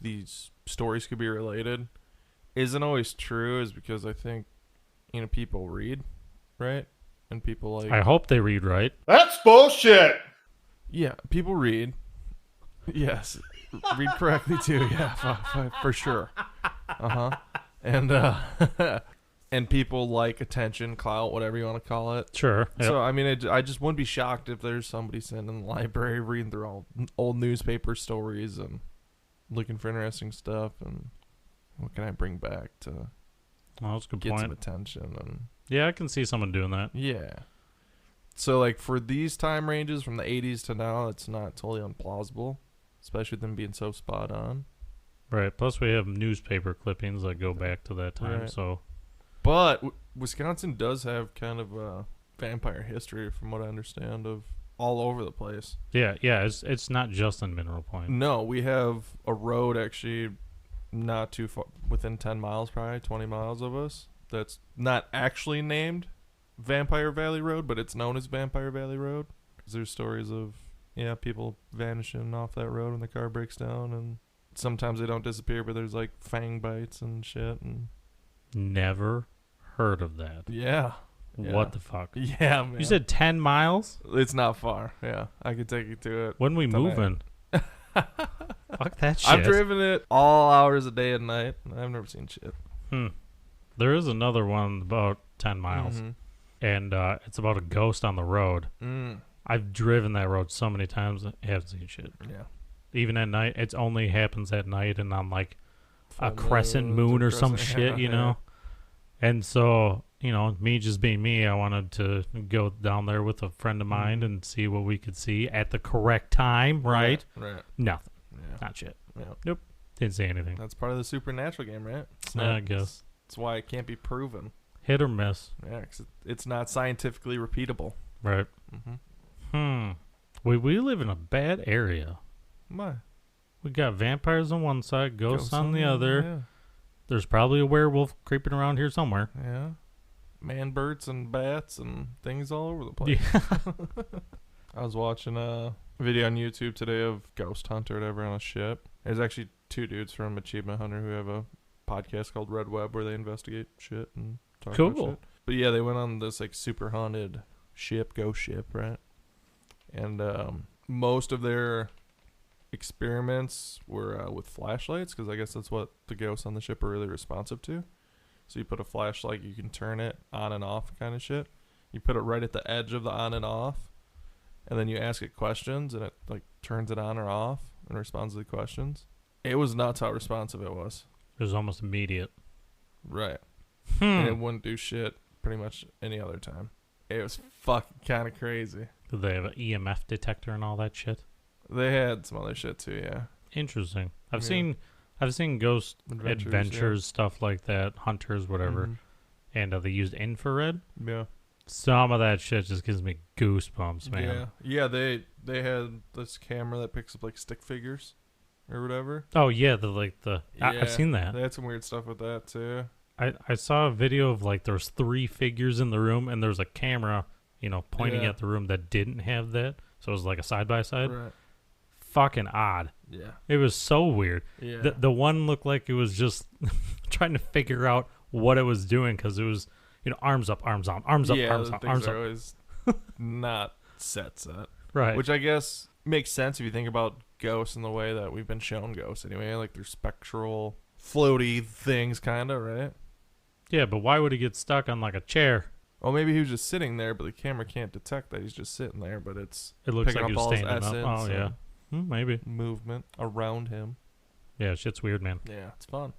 these stories could be related. Isn't always true is because I think, people read, right? And people like... I hope they read right. That's bullshit. Yeah, people read. Yes. Read correctly too, yeah, for sure. Uh-huh. And and people like attention, clout, whatever you want to call it. Sure. Yep. So, I mean, I just wouldn't be shocked if there's somebody sitting in the library reading through all old newspaper stories and looking for interesting stuff and what can I bring back to Well, that's a good get point. some attention. And Yeah, I can see someone doing that. yeah. So, like, for these time ranges from the 80s to now, it's not totally implausible, especially them being so spot on. Right. Plus, we have newspaper clippings that go back to that time. Right. So, But Wisconsin does have kind of a vampire history, from what I understand, of all over the place. yeah, it's not just in Mineral Point. No, we have a road actually not too far, within 10 miles, probably 20 miles of us, that's not actually named Vampire Valley Road, but it's known as Vampire Valley Road. 'Cause there's stories of, people vanishing off that road when the car breaks down, and sometimes they don't disappear, but there's like fang bites and shit. And Never heard of that. yeah. What the fuck? Yeah, man. You said 10 miles? It's not far. Yeah, I could take you to it. When we tonight. moving? Fuck that shit. I've driven it all hours of day and night. I've never seen shit. There is another one about 10 miles, Mhm. and it's about a ghost on the road. I've driven that road so many times, I haven't seen shit. Yeah. Even at night, it only happens at night and on like a Full crescent moons moon or or some crescent- shit, you know? And so, me just being me, I wanted to go down there with a friend of mine and see what we could see at the correct time, right? Right. Nothing. Yeah. Not shit. Yeah. Nope. Didn't see anything. That's part of the supernatural game, right? It's I guess. That's why it can't be proven. Hit or miss. Yeah, 'cause it's not scientifically repeatable. Right. Mm-hmm. We live in a bad area. Why? We got vampires on one side, ghosts on the other. Yeah. There's probably a werewolf creeping around here somewhere. Yeah. Man birds and bats and things all over the place. Yeah. I was watching a video on YouTube today of ghost hunt or whatever on a ship. There's actually two dudes from Achievement Hunter who have a podcast called Red Web where they investigate shit and talk about shit. But yeah, they went on this like super haunted ship, ghost ship, right? And most of their experiments were with flashlights, because I guess that's what the ghosts on the ship are really responsive to. So you put a flashlight, you can turn it on and off kind of shit. You put it right at the edge of the on and off, and then you ask it questions, and it like turns it on or off and responds to the questions. It was nuts how responsive it was. It was almost immediate. Right. And it wouldn't do shit pretty much any other time. It was fucking kind of crazy. Did they have an EMF detector and all that shit? They had some other shit too, yeah. Interesting. I've seen ghost adventures, stuff like that, hunters, whatever, and they used infrared. Yeah. Some of that shit just gives me goosebumps, man. Yeah. They had this camera that picks up like stick figures or whatever. Oh yeah, I've seen that. They had some weird stuff with that too. I saw a video of like there's 3 figures in the room and there's a camera, pointing at the room that didn't have that. So it was like a side by side. Right. Fucking odd. Yeah. It was so weird. Yeah. The one looked like it was just trying to figure out what it was doing, because it was, arms up, arms on, arms up, arms on, arms up. Always not set. Right. Which I guess makes sense if you think about ghosts in the way that we've been shown ghosts anyway. Like they're spectral, floaty things, kind of, right? Yeah, but why would he get stuck on like a chair? Well, maybe he was just sitting there, but the camera can't detect that he's just sitting there. But it looks picking like he up was all his standing up. essence Oh yeah. Maybe. Movement around him. Yeah, shit's weird, man. Yeah, it's fun.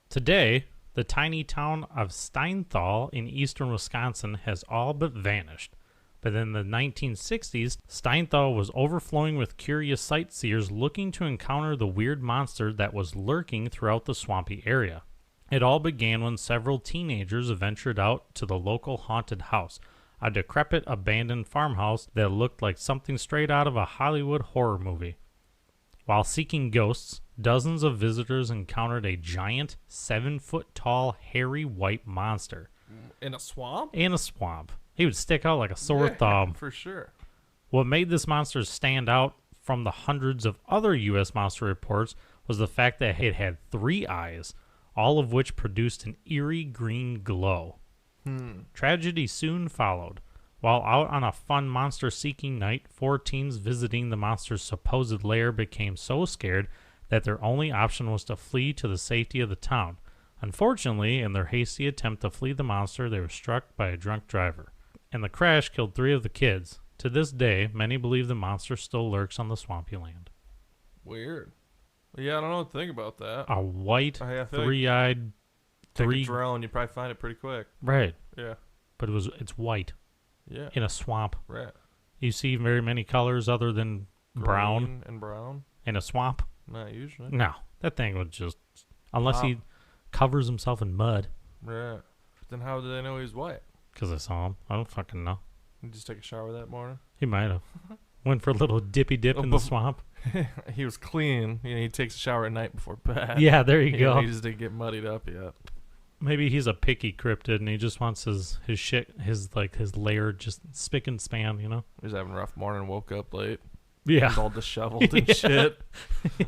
Today, the tiny town of Steinthal in eastern Wisconsin has all but vanished. But in the 1960s, Steinthal was overflowing with curious sightseers looking to encounter the weird monster that was lurking throughout the swampy area. It all began when several teenagers ventured out to the local haunted house, a decrepit abandoned farmhouse that looked like something straight out of a Hollywood horror movie. While seeking ghosts, dozens of visitors encountered a giant, 7-foot-tall, hairy white monster. In a swamp? In a swamp. He would stick out like a sore thumb. For sure. What made this monster stand out from the hundreds of other U.S. monster reports was the fact that it had 3 eyes, all of which produced an eerie green glow. Tragedy soon followed. While out on a fun monster-seeking night, 4 teens visiting the monster's supposed lair became so scared that their only option was to flee to the safety of the town. Unfortunately, in their hasty attempt to flee the monster, they were struck by a drunk driver, and the crash killed 3 of the kids. To this day, many believe the monster still lurks on the swampy land. Weird. Yeah, I don't know what to think about that. A white, 3-eyed... Take a drone, you probably find it pretty quick. Right. Yeah. But it's white. Yeah. In a swamp. Right. You see very many colors other than brown. Green and brown. In a swamp? Not usually. No. That thing would just... Unless he covers himself in mud. Right. But then how did they know he was white? Because I saw him. I don't fucking know. Did you just take a shower that morning? He might have. Went for a little dippy dip in the swamp. He was clean. He takes a shower at night before bed. Yeah, there you go. He just didn't get muddied up yet. Maybe he's a picky cryptid and he just wants his shit, his lair just spick and span, He was having a rough morning, woke up late. Yeah. He's all disheveled and shit.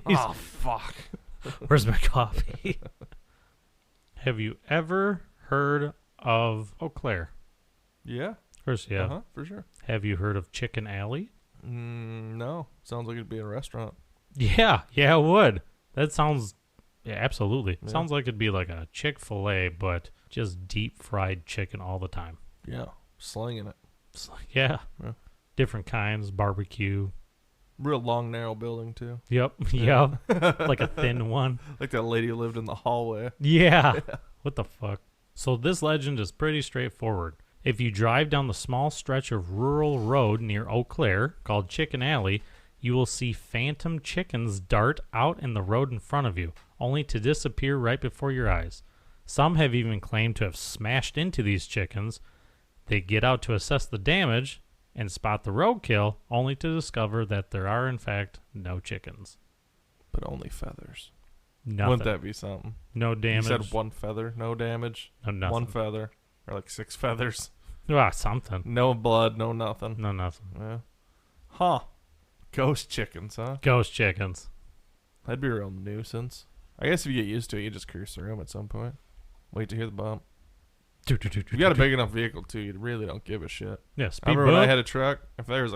Oh, fuck. Where's my coffee? Have you ever heard of Eau Claire? Yeah. Of course, yeah. Uh-huh, for sure. Have you heard of Chicken Alley? No. Sounds like it'd be a restaurant. Yeah, it would. That sounds... Yeah, absolutely. Yeah. Sounds like it'd be like a Chick-fil-A, but just deep-fried chicken all the time. Yeah. Slinging it. Yeah. Different kinds, barbecue. Real long, narrow building, too. Yep. Like a thin one. Like that lady who lived in the hallway. Yeah. What the fuck? So this legend is pretty straightforward. If you drive down the small stretch of rural road near Eau Claire, called Chicken Alley, you will see phantom chickens dart out in the road in front of you, only to disappear right before your eyes. Some have even claimed to have smashed into these chickens. They get out to assess the damage and spot the roadkill, only to discover that there are, in fact, no chickens. But only feathers. Nothing. Wouldn't that be something? No damage. You said 1 feather, no damage. No nothing. 1 feather, or like 6 feathers. Something. No blood, no nothing. No nothing. Yeah. Huh. Ghost chickens, huh? Ghost chickens. That'd be a real nuisance. I guess if you get used to it, you just cruise through them at some point. Wait to hear the bump. You got a big enough vehicle, too. You really don't give a shit. Yeah, speed I remember when I bump. had a truck, if there was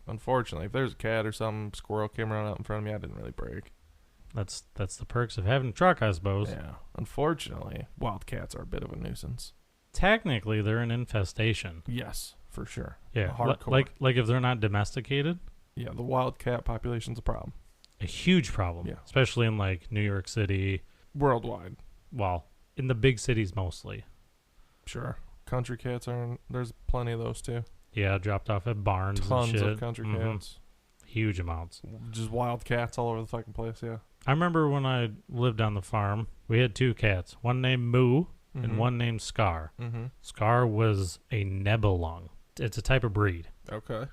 unfortunately, if there was a cat or some squirrel came around out in front of me, I didn't really brake. That's the perks of having a truck, I suppose. Yeah. Unfortunately, wildcats are a bit of a nuisance. Technically, they're an infestation. Yes, for sure. Yeah, Hardcore. like if they're not domesticated, Yeah, the wildcat population's a problem. a huge problem. Yeah. Especially in like New York City. Worldwide. Well, in the big cities mostly. Sure. Country cats there's plenty of those too. Yeah, dropped off at barns Tons and shit. of country cats. Huge amounts. Just wild cats all over the fucking place, yeah. I remember when I lived on the farm, we had 2 cats. One named Moo and one named Scar. Mm-hmm. Scar was a nebelung. It's a type of breed. Okay.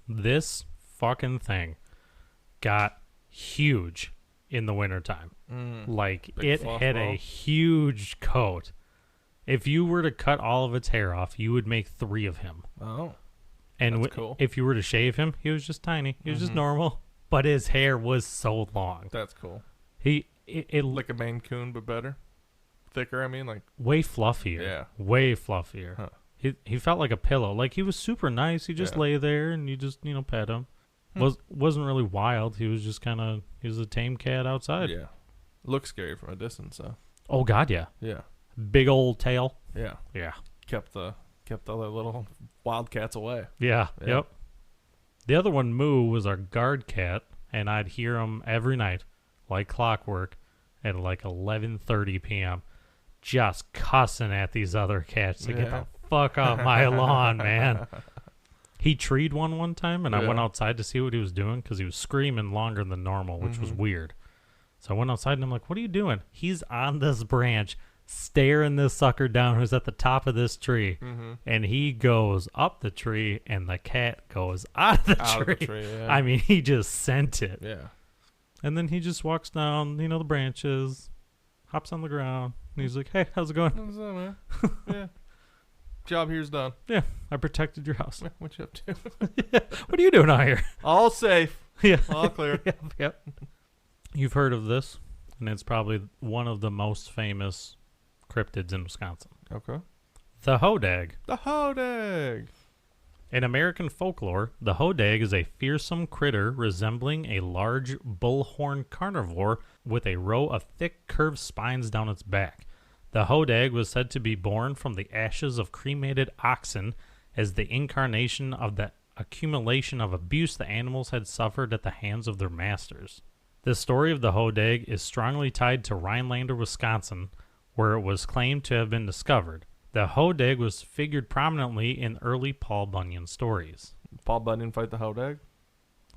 This fucking thing got huge in the wintertime. Like, Big it fluff had ball. a huge coat. If you were to cut all of its hair off, you would make 3 of him. Oh. And That's cool. if you were to shave him, he was just tiny. He was just normal. But his hair was so long. That's cool. It Like a Maine Coon, but better? Thicker, I mean? way fluffier. Yeah. Way fluffier. Huh. He felt like a pillow. Like, he was super nice. He just lay there and you just, pet him. Wasn't really wild. He was just he was a tame cat outside. Yeah. Looks scary from a distance, though. Oh, God, yeah. Yeah. Big old tail. Yeah. Yeah. Kept other little wildcats away. Yeah. Yeah. Yep. The other one, Moo, was our guard cat, and I'd hear him every night, like clockwork, at like 11:30 p.m., just cussing at these other cats to get the fuck off my lawn, man. He treed one time, and I went outside to see what he was doing because he was screaming longer than normal, which was weird. So I went outside, and I'm like, what are you doing? He's on this branch, staring this sucker down who's at the top of this tree. And he goes up the tree, and the cat goes out of the tree. Yeah. I mean, he just sent it. Yeah. And then he just walks down, the branches, hops on the ground, and he's like, hey, how's it going? What's up, man? Yeah. Job here's done. Yeah, I protected your house. Yeah, what you up to? What are you doing out here? All safe. Yeah. All clear. Yep. You've heard of this, and it's probably one of the most famous cryptids in Wisconsin. Okay. The Hodag. The Hodag. In American folklore, the Hodag is a fearsome critter resembling a large bullhorn carnivore with a row of thick curved spines down its back. The Hodag was said to be born from the ashes of cremated oxen as the incarnation of the accumulation of abuse the animals had suffered at the hands of their masters. The story of the Hodag is strongly tied to Rhinelander, Wisconsin, where it was claimed to have been discovered. The Hodag was figured prominently in early Paul Bunyan stories. Paul Bunyan fight the Hodag?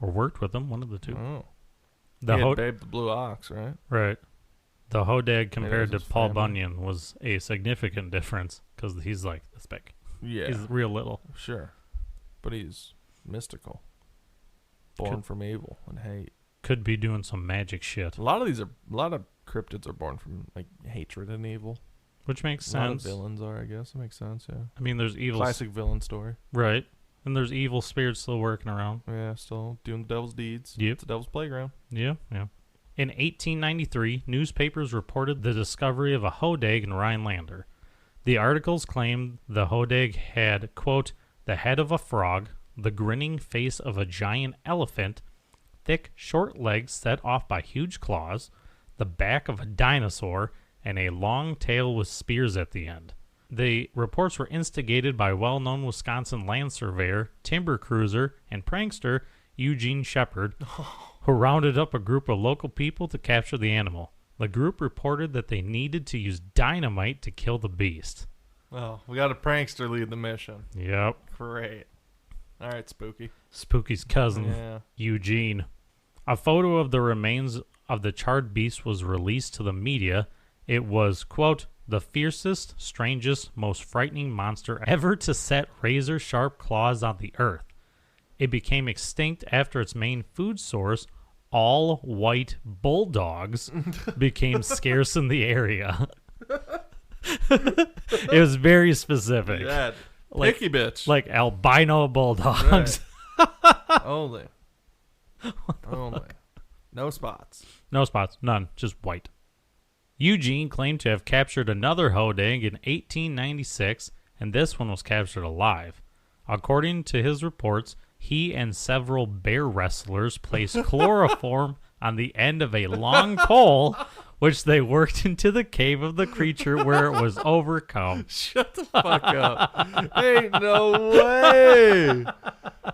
Or worked with them, one of the two. Oh. The Babe the Blue Ox, right? Right. The Hodag compared to his Paul family. Bunyan was a significant difference because he's like this big. Yeah. He's real little. Sure. But he's mystical. Born from evil and hate. Could be doing some magic shit, A lot of cryptids are born from like hatred and evil. which makes A lot of sense. villains are, I guess. It makes sense, yeah. I mean, there's evil. Classic villain story. Right. And there's evil spirits still working around. Yeah, still doing the devil's deeds. Yep. It's the devil's playground. Yeah, yeah. In 1893, newspapers reported the discovery of a Hodag in Rhinelander. The articles claimed the Hodag had, quote, the head of a frog, the grinning face of a giant elephant, thick, short legs set off by huge claws, the back of a dinosaur, and a long tail with spears at the end. The reports were instigated by well-known Wisconsin land surveyor, timber cruiser, and prankster Eugene Shepard, who rounded up a group of local people to capture the animal. The group reported that they needed to use dynamite to kill the beast. Oh, we got a prankster lead the mission. Yep. Great. All right, Spooky. Spooky's cousin, Yeah. Eugene. A photo of the remains of the charred beast was released to the media. It was, quote, the fiercest, strangest, most frightening monster ever to set razor-sharp claws on the earth. It became extinct after its main food source, all white bulldogs became scarce in the area. It was very specific. Yeah, Like- picky bitch. Like albino bulldogs. Only. No spots. No spots, none, just white. Eugene claimed to have captured another Hodag in 1896, and this one was captured alive. According to his reports, he and several bear wrestlers placed chloroform on the end of a long pole, which they worked into the cave of the creature where it was overcome. Shut the fuck up. Ain't no way.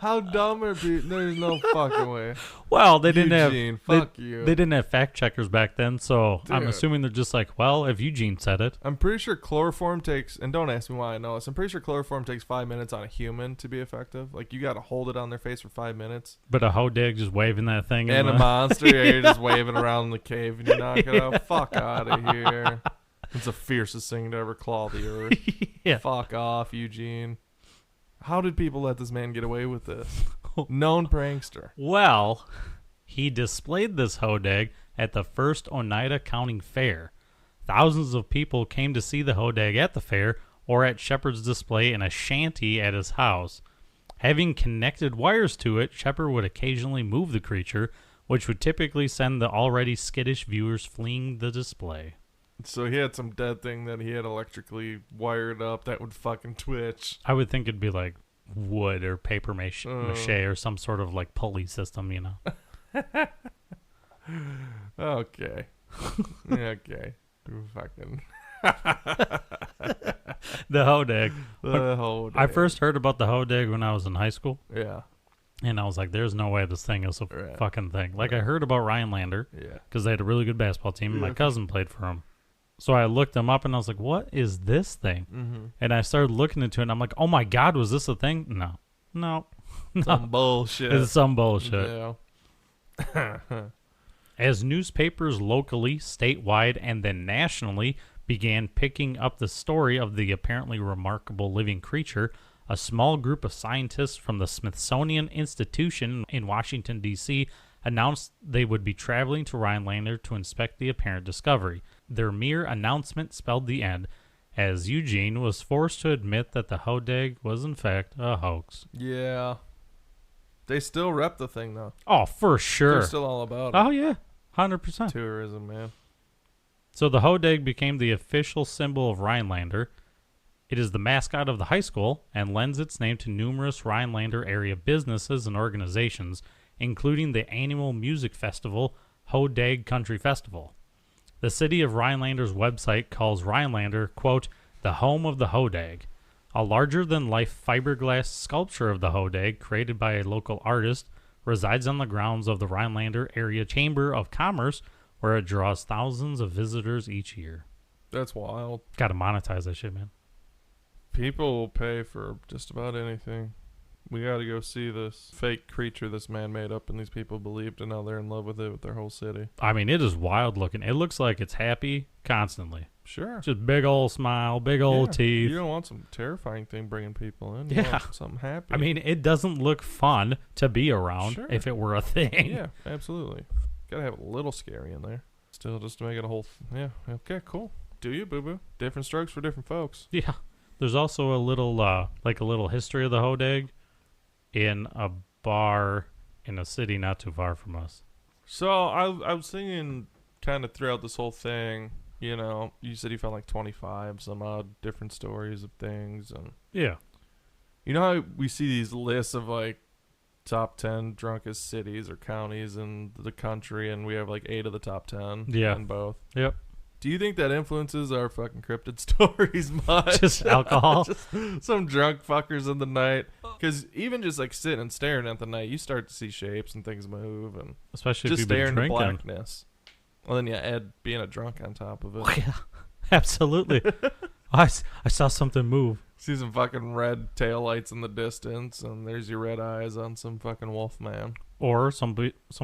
How dumb are people? There's no fucking way. Well, they didn't Eugene, have fuck you. They didn't have fact checkers back then, so I'm Dude. assuming they're just like, well, if Eugene said it. I'm pretty sure chloroform takes, and don't ask me why I know this, I'm pretty sure chloroform takes 5 minutes on a human to be effective. Like, you got to hold it on their face for 5 minutes. But a Hodag just waving that thing in And a the- monster, yeah, you're just waving around the cave and you knock it out. Fuck out of here. It's the fiercest thing to ever claw the earth. Yeah. Fuck off, Eugene. How did people let this man get away with this? Known prankster. Well, he displayed this Hodag at the first Oneida County Fair. Thousands of people came to see the Hodag at the fair or at Shepard's display in a shanty at his house. Having connected wires to it, Shepard would occasionally move the creature, which would typically send the already skittish viewers fleeing the display. So he had some dead thing that he had electrically wired up that would fucking twitch. I would think it'd be like wood or paper mache or some sort of like pulley system, you know. Okay. Okay. Fucking. The Hodag. The whole I day. first heard about the Hodag when I was in high school, Yeah. and I was like, there's no way this thing is a Right. fucking thing. Like, I heard about Rhinelander Yeah. because they had a really good basketball team, and my Yeah. cousin played for them. So I looked them up, and I was like, what is this thing? Mm-hmm. And I started looking into it, and I'm like, oh my God, was this a thing? No. No. Some bullshit. It's some bullshit. Yeah. As newspapers locally, statewide, and then nationally began picking up the story of the apparently remarkable living creature, a small group of scientists from the Smithsonian Institution in Washington, D.C., announced they would be traveling to Rhinelander to inspect the apparent discovery. Their mere announcement spelled the end, as Eugene was forced to admit that the Hodag was in fact a hoax. Yeah. They still rep the thing, though. Oh, for sure. They're still all about it. Oh, yeah. 100%. Tourism, man. So the Hodag became the official symbol of Rhinelander. It is the mascot of the high school and lends its name to numerous Rhinelander area businesses and organizations, including the annual music festival, Hodag Country Festival. The city of Rhinelander's website calls Rhinelander, quote, the home of the Hodag. A larger-than-life fiberglass sculpture of the Hodag, created by a local artist, resides on the grounds of the Rhinelander Area Chamber of Commerce, where it draws thousands of visitors each year. That's wild. Gotta monetize that shit, man. People will pay for just about anything. We gotta go see this fake creature this man made up and these people believed, and now they're in love with it with their whole city. I mean, it is wild looking. It looks like it's happy constantly. Sure. Just big old smile, big old teeth. You don't want some terrifying thing bringing people in. You Yeah. want something happy. I mean, it doesn't look fun to be around Sure. if it were a thing. Yeah, absolutely. Gotta have a little scary in there. Still, just to make it a whole. Yeah. Okay. Cool. Do you, boo boo? Different strokes for different folks. Yeah. There's also a little, like a little history of the Hodag in a bar in a city not too far from us. So I was thinking, kind of throughout this whole thing. You know, you said you found like 25 some odd different stories of things, and Yeah. you know how we see these lists of like top 10 drunkest cities or counties in the country, and we have like 8 of the top 10 Yeah. in both. Yep. Do you think that influences our fucking cryptid stories much? Just alcohol. Just some drunk fuckers in the night. Because even just like sitting and staring at the night, you start to see shapes and things move, and Especially just if you've been staring into drinking. blackness. Well, then you add being a drunk on top of it. Yeah. Absolutely. I saw something move. See some fucking red taillights in the distance, and there's your red eyes on some fucking wolf man. Or some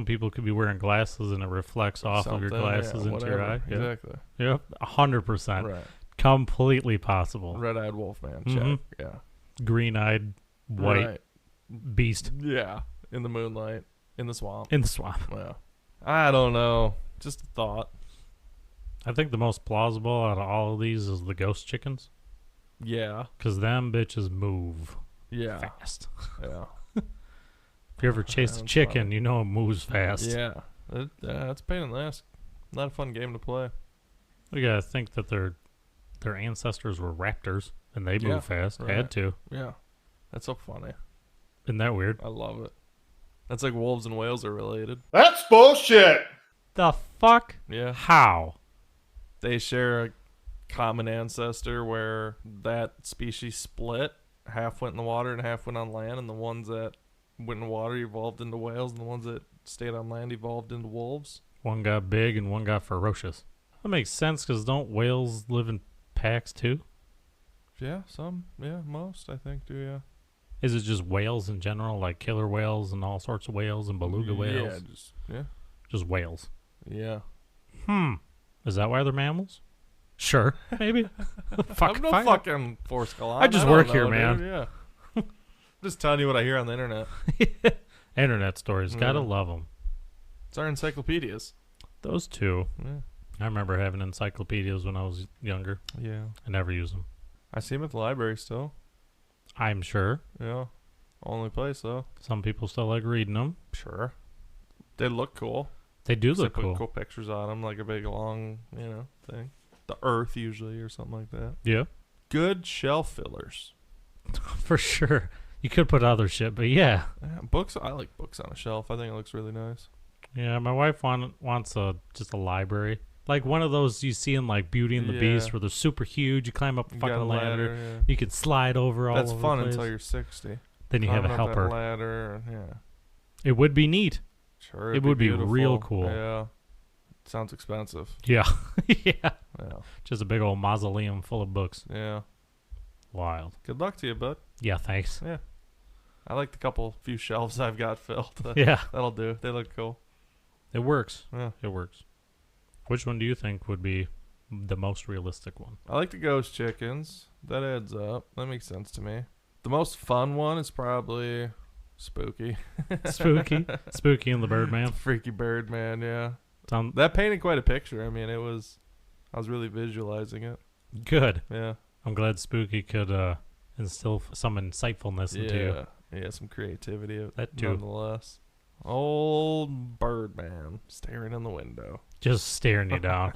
people could be wearing glasses and it reflects off of your Something, glasses yeah, into your eye. whatever. Yep. Exactly. Yep. 100%. Right. Completely possible. Red-eyed wolf man. Mhm. Check. Yeah. Green-eyed white Right. beast Yeah. In the moonlight. In the swamp. in the swamp. Yeah. I don't know. Just a thought. I think the most plausible out of all of these is the ghost chickens. Yeah. Because them bitches move Yeah. fast. Yeah. If you ever chase a That's chicken, funny. you know it moves fast. Yeah. It's a pain in the ass. Not a fun game to play. You gotta think that their ancestors were raptors, and they move fast. right. Had to. Yeah. That's so funny. Isn't that weird? I love it. That's like wolves and whales are related. That's bullshit. The fuck? Yeah. How? They share a common ancestor where that species split. Half went in the water and half went on land, and the ones that went in the water evolved into whales, and the ones that stayed on land evolved into wolves. One got big and one got ferocious. That makes sense, because don't whales live in packs too? Yeah, some. Yeah, most, I think, do, yeah. Is it just whales in general, like killer whales and all sorts of whales and beluga whales? Yeah. Just whales. Yeah. Is that why they're mammals? Sure, maybe. Fuck, I'm no fine. fucking Forrest Gallon. I just don't work know, here, dude, man. Yeah. Just telling you what I hear on the internet. Internet stories, gotta Yeah. love them. It's our encyclopedias. Those two. Yeah. I remember having encyclopedias when I was younger. Yeah. I never used them. I see them at the library still. I'm sure Yeah. Only place, though. some people still like reading them. Sure. They look cool. They do They look put cool. cool pictures on them, like a big, long, thing. The Earth, usually, or something like that. Yeah, Good shelf fillers. for sure. You could put other shit, but yeah. Yeah, books. I like books on a shelf. I think it looks really nice. Yeah, my wife wants just a library. Like one of those you see in like Beauty and the Yeah. Beast where they're super huge. You climb up a You fucking got a ladder. yeah. You can slide over all That's over fun the place. until you're 60. Then you have a Climbing up that helper. ladder. Yeah. It would be neat. Sure. It it'd would be beautiful. real cool. Yeah. Sounds expensive. Yeah. Yeah. Yeah. Just a big old mausoleum full of books. Yeah. Wild. Good luck to you, bud. Yeah, thanks. Yeah. I like the few shelves I've got filled. Yeah. That'll do. They look cool. It works. Yeah. It works. Which one do you think would be the most realistic one? I like the ghost chickens. That adds up. That makes sense to me. The most fun one is probably Spooky. Spooky. Spooky and the Birdman. Freaky Birdman, yeah. Sound That painted quite a picture. I mean, I was really visualizing it. good. Yeah. I'm glad Spooky could instill some insightfulness into you. Yeah, some creativity. That too. Nonetheless. Old Birdman staring in the window. Just staring you down.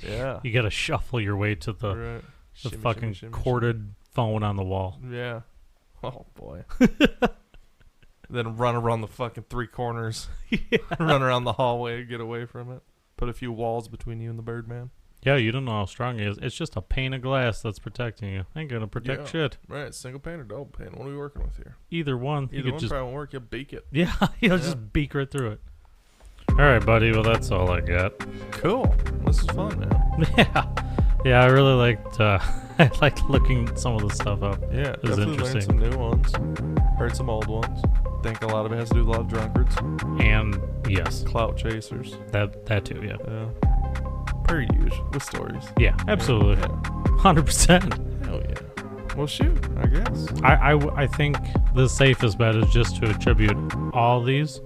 Yeah. You gotta shuffle your way to the, Right. the Shimmy, fucking shimmy, shimmy, corded phone on the wall. shimmy. Yeah. Oh, boy. Then run around the fucking three corners. Run around the hallway and get away from it. Put a few walls between you and the Birdman. Yeah, you don't know how strong he is. It's just a pane of glass that's protecting you. Ain't gonna protect Yeah. shit. Right, single pane or double pane? What are we working with here? Either one. You Either could one just probably won't work. You beak it. yeah, you'll just beak right through it. All right, buddy. Well, that's all I got. Cool. This is fun, man. Yeah. I really liked. I liked looking some of the stuff up. Yeah, It was definitely learned interesting. some new ones. Heard some old ones. Think a lot of it has to do with a lot of drunkards, And yes, clout chasers. that too. Yeah. Yeah. Per usual with stories. Yeah. Absolutely. Yeah. 100%. Hell yeah. Well, shoot, I guess. I think the safest bet is just to attribute all these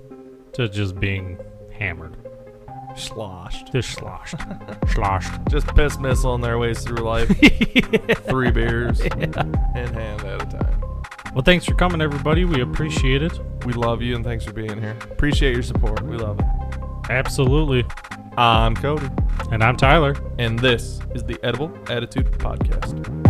to just being hammered. Sloshed. Just sloshed. Sloshed. Just piss missling their ways through life. 3 beers in hand at a time. Well, thanks for coming, everybody. We appreciate it. We love you and thanks for being here. Appreciate your support. We love it. Absolutely. I'm Cody, And I'm Tyler. and this is the Edible Attitude Podcast.